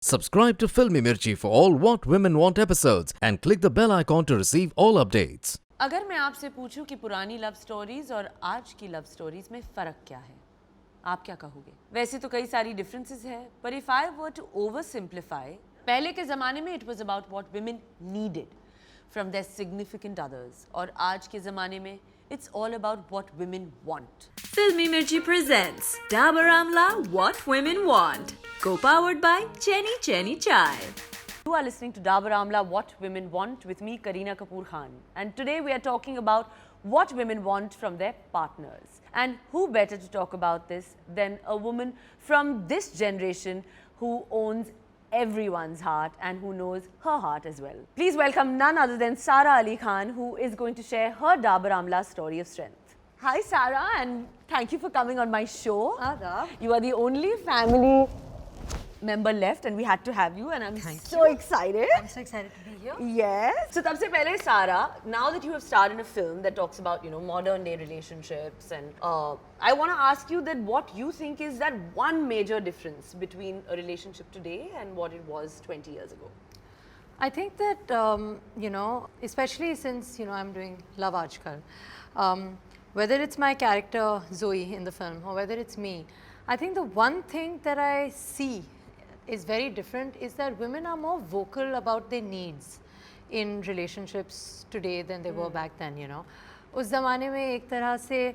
Subscribe to Filmy Mirchi for all What Women Want episodes and click the bell icon to receive all updates. अगर मैं आपसे पूछूं कि पुरानी love stories और आज की लव स्टोरीज में फ़र्क क्या है, आप क्या कहोगे? वैसे तो कई सारी डिफरेंसेस है, पर if I were to over simplify, पहले के ज़माने में it was about what women needed from their significant others, और आज के ज़माने में it's all about what women want. Filmy Mirchi presents Dabur Amla What Women Want. Co-powered by Chenny Chai. You are listening to Dabur Amla What Women Want with me, Kareena Kapoor Khan. And today we are talking about what women want from their partners. And who better to talk about this than a woman from this generation who owns everyone's heart and who knows her heart as well. Please welcome none other than Sara Ali Khan, who is going to share her Dabur Amla story of strength. Hi Sara, and thank you for coming on my show. Adab. You are the only family member left and we had to have you, and I'm so excited. I'm so excited to be here. Yes. So tabse pehle Sara, now that you have starred in a film that talks about, modern day relationships, and I want to ask you that what you think is that one major difference between a relationship today and what it was 20 years ago. I think that, especially since, I'm doing Love Aaj Kal, whether it's my character Zoe in the film or whether it's me, I think the one thing that I see is very different is that women are more vocal about their needs in relationships today than they were back then, उस ज़माने में एक तरह से,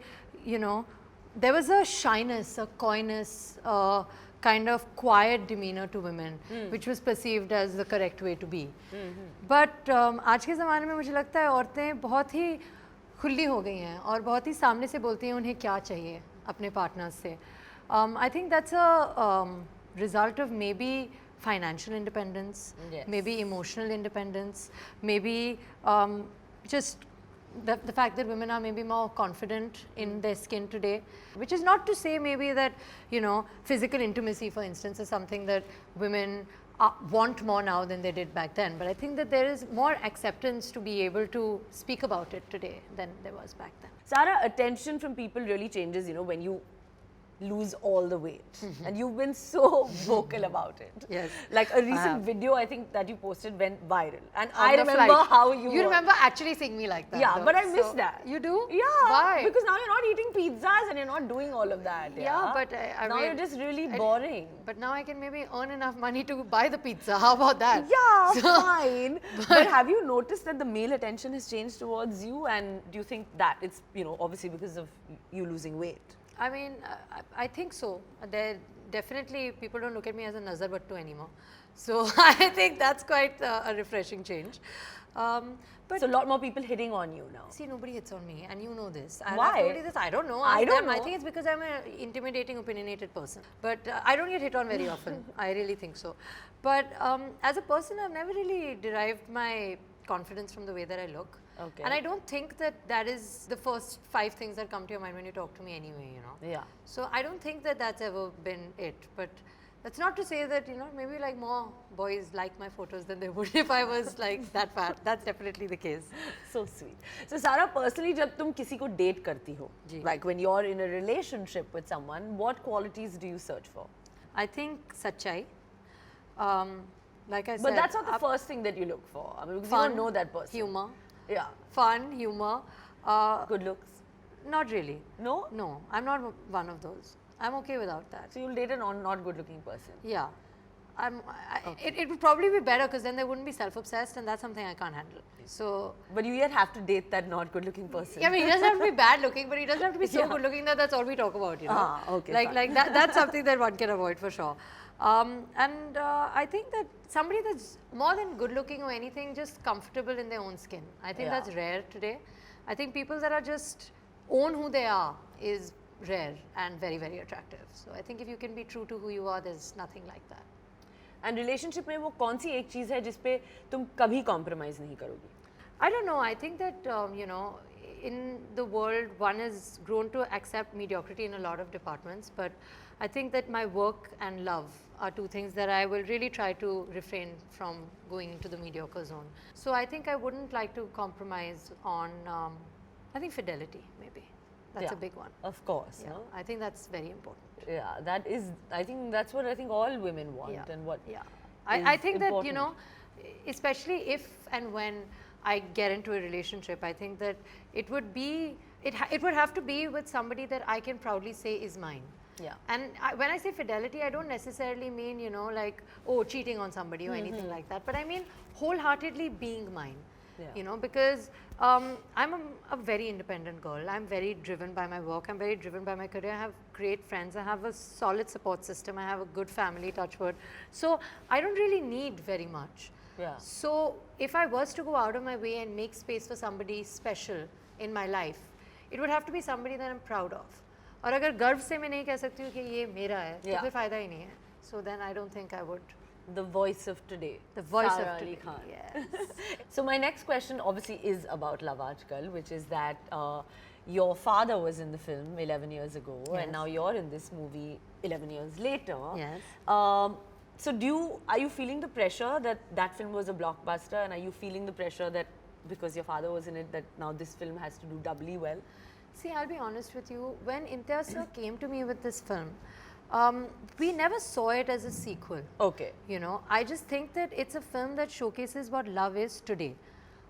there was a shyness, a coyness, a kind of quiet demeanor to women, which was perceived as the correct way to be. But आज के ज़माने में मुझे लगता है औरतें बहुत ही खुली हो गई हैं और बहुत ही सामने से बोलती हैं उन्हें क्या चाहिए अपने पार्टनर्स से. I think that's a result of maybe financial independence, Yes. maybe emotional independence, maybe just the fact that women are maybe more confident in their skin today, which is not to say maybe that, physical intimacy, for instance, is something that women want more now than they did back then. But I think that there is more acceptance to be able to speak about it today than there was back then. Sara, attention from people really changes, when you lose all the weight. And you've been so vocal about it. Yes, Like a I recent have. video I think that you posted went viral. And On I the remember flight. how you You were. remember actually seeing me like that. Yeah, though. but I miss So- that. You do? Yeah. Why? Because now you're not eating pizzas and you're not doing all of that. Yeah, but I now mean, you're just really I- boring. But now I can maybe earn enough money to buy the pizza. How about that? Yeah, So- fine. But have you noticed that the male attention has changed towards you? And do you think that it's, obviously because of you losing weight? I mean, I think so. There definitely people don't look at me as a nazar battu anymore. So I think that's quite a refreshing change. But So a lot more people hitting on you now. see, nobody hits on me, and you know this. And Why? I've told you this. I don't know. I Ask don't them. I know. think it's because I'm an intimidating, opinionated person. But I don't get hit on very often. I really think so. But as a person, I've never really derived my confidence from the way that I look. Okay. And I don't think that that is the first 5 things that come to your mind when you talk to me anyway, Yeah. So I don't think that that's ever been it. But that's not to say that, maybe like more boys like my photos than they would if I was like that fat. That's definitely the case. So sweet. So Sara, personally, जब तुम किसी को date करती हो, जी. like when you're in a relationship with someone, what qualities do you search for? I think sachai. Like I said, But that's not the first thing that you look for. I mean, because you don't know that person. humor, Yeah. fun, humor. Good looks. Not really. No? No, I'm not one of those. I'm okay without that. So you'll date a not good looking person. Yeah, it would probably be better because then they wouldn't be self-obsessed, and that's something I can't handle. So But you yet have to date that not good looking person. yeah, I mean, he doesn't have to be bad looking, but he doesn't have to be so Yeah. good looking that that's all we talk about, Ah, okay, Like fine. like that's something that one can avoid for sure. And I think that somebody that's more than good looking or anything, just comfortable in their own skin. I think Yeah. that's rare today. I think people that are just own who they are is rare and very, very attractive. So I think if you can be true to who you are, there's nothing like that. And relationship में वो कौन सी एक चीज़ है जिस पे तुम कभी compromise नहीं करोगी? I don't know. I think that, in the world, one has grown to accept mediocrity in a lot of departments. But I think that my work and love are 2 things that I will really try to refrain from going into the mediocre zone. So I think I wouldn't like to compromise on, I think fidelity maybe. That's Yeah. a big one. Of course. Yeah, No? I think that's very important. Yeah, that is, I think that's what I think all women want. Yeah. And what Yeah. I think that, you important. know, especially if and when I get into a relationship, I think that it would be, it would have to be with somebody that I can proudly say is mine. Yeah. And when I say fidelity, I don't necessarily mean, you know, like, oh, cheating on somebody or anything like that. But I mean wholeheartedly being mine. Yeah. You know, because I'm a very independent girl. I'm very driven by my work. I'm very driven by my career. I have great friends. I have a solid support system. I have a good family, touch wood. So I don't really need very much. Yeah. So if I was to go out of my way and make space for somebody special in my life, it would have to be somebody that I'm proud of. और अगर गर्व से मैं नहीं कह सकती हूँ कि ये मेरा है, तो Yeah. फिर फायदा ही नहीं है. So then I don't think I would. The voice of today. The voice Sara of Ali today, Khan. yes. So my next question obviously is about Love Aaj Kal, which is that your father was in the film 11 years ago, Yes. and now you're in this movie 11 years later. Yes. So are you feeling the pressure that that film was a blockbuster, and are you feeling the pressure that because your father was in it, that now this film has to do doubly well? See, I'll be honest with you. When Imtiaz sir came to me with this film, we never saw it as a sequel. Okay. You know, I just think that it's a film that showcases what love is today.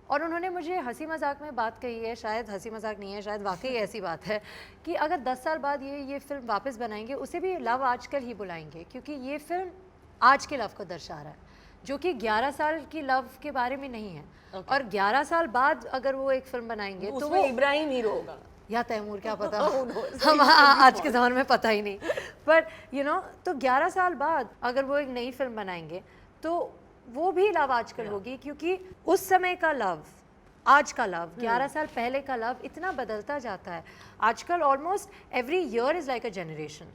और उन्होंने मुझे हंसी मजाक में बात कही है, शायद हंसी मजाक नहीं है, शायद वाकई ऐसी बात है कि अगर 10 साल बाद ये फिल्म वापस बनाएंगे, उसे भी लव आजकल ही बुलाएंगे, क्योंकि ये फिल्म आज के लव को दर्शा रहा है, जो कि 11 साल की लव के बारे में नहीं है. और 11 साल बाद अगर वो एक फिल्म बनाएंगे तो वो इब्राहिम हीरो होगा या तैमूर, क्या पता. हम आज के ज़माने में पता ही नहीं. बट यू नो, तो 11 साल बाद अगर वो एक नई फिल्म बनाएंगे तो वो भी लव आजकल होगी, क्योंकि उस समय का लव, आज का लव, 11 साल पहले का लव इतना बदलता जाता है. आजकल almost every year is like a generation.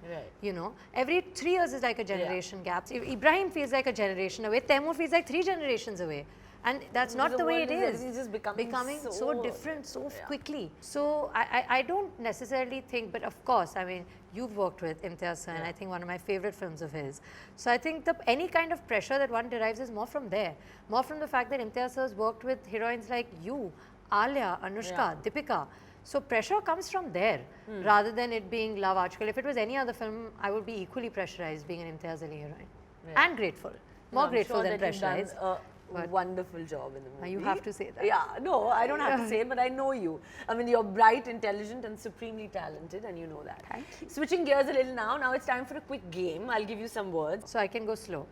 You know, every 3 years is like a generation gap. Ibrahim feels like a generation away. Taimur feels like 3 generations away. And that's not the way it is. It's just becoming so different so quickly. So I don't necessarily think, but of course, I mean, you've worked with Imtiaz sir, and I think one of my favorite films of his. So I think any kind of pressure that one derives is more from there, more from the fact that Imtiaz sir has worked with heroines like you, Alia, Anushka, Deepika. So pressure comes from there, rather than it being Love Aaj Kal. If it was any other film, I would be equally pressurized being an Imtiaz Ali heroine, and grateful, more grateful than pressurized. Wonderful job in the movie. You have to say that. Yeah, no, I don't have to say it, but I know you. I mean, you're bright, intelligent, and supremely talented, and you know that. Thank you. Switching gears a little now. Now it's time for a quick game. I'll give you some words. So I can go slow.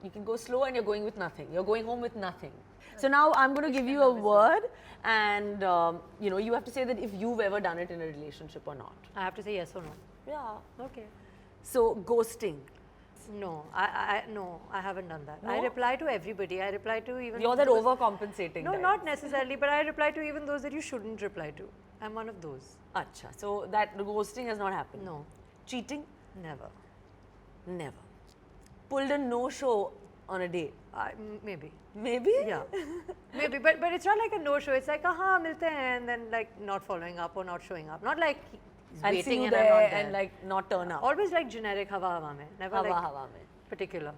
You can go slow, and you're going with nothing. You're going home with nothing. So now I'm going to give you a word, and you know, you have to say that if you've ever done it in a relationship or not. I have to say yes or no. Yeah. Okay. So ghosting. No, no, I haven't done that. No? I reply to everybody. I reply to even. You're that those- overcompensating. No, type. not necessarily, but I reply to even those that you shouldn't reply to. I'm one of those. Acha. So that ghosting has not happened. No, Cheating. never. Never. Pulled a no-show on a date. Maybe. Maybe? Yeah. Maybe, but it's not like a no-show. It's like, हाँ मिलते हैं, and then like not following up or not showing up. Not like he's And see waiting you and I'm there not there. and like not turn up. Always like generic हवा हवा में. Never Hawa like hawa mein. particular.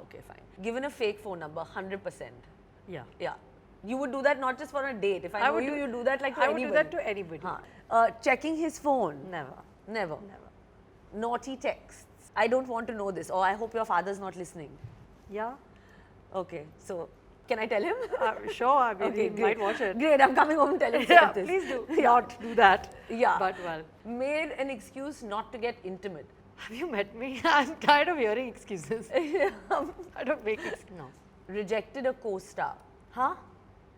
Okay, fine. Given a fake phone number, 100%. Yeah. Yeah. You would do that not just for a date. If I know you, you do that like to I would anybody. do that to anybody. Checking his phone. Never. Never. Never. Naughty texts. I don't want to know this. Or I hope your father's not listening. Yeah. Okay, so can I tell him? Sure, I mean, Okay, he might watch it. Great, I'm coming home and telling him Yeah, this. please do not do that. Yeah. But well, Made an excuse not to get intimate. have you met me? I'm tired of hearing excuses. I don't make excuses. No. Rejected a co-star. Huh?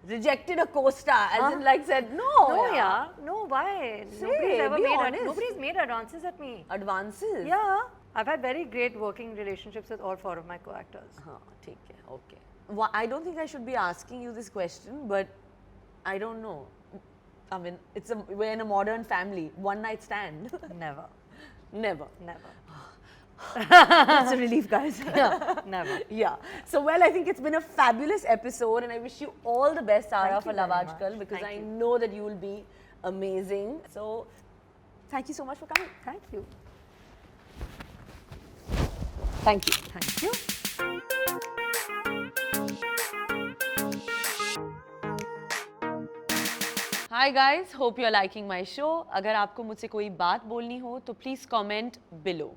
Rejected a co-star, as in like said, no. No, yeah. No, why? Say, be honest. Nobody's made advances at me. Advances? Yeah. I've had very great working relationships with all 4 of my co-actors. Okay, okay. I don't think I should be asking you this question, but I don't know. I mean, we're in a modern family. One night stand. Never. Never. Never. That's a relief, guys. Yeah, never. Yeah. So, well, I think it's been a fabulous episode, and I wish you all the best, Sara, Thank for you Love very Aaj Kal, much. because Thank I you. know that you will be amazing. So, thank you so much for coming. Thank you. Thank you. Thank you. Hi guys, hope you're liking my show. अगर आपको मुझसे कोई बात बोलनी हो तो please comment below.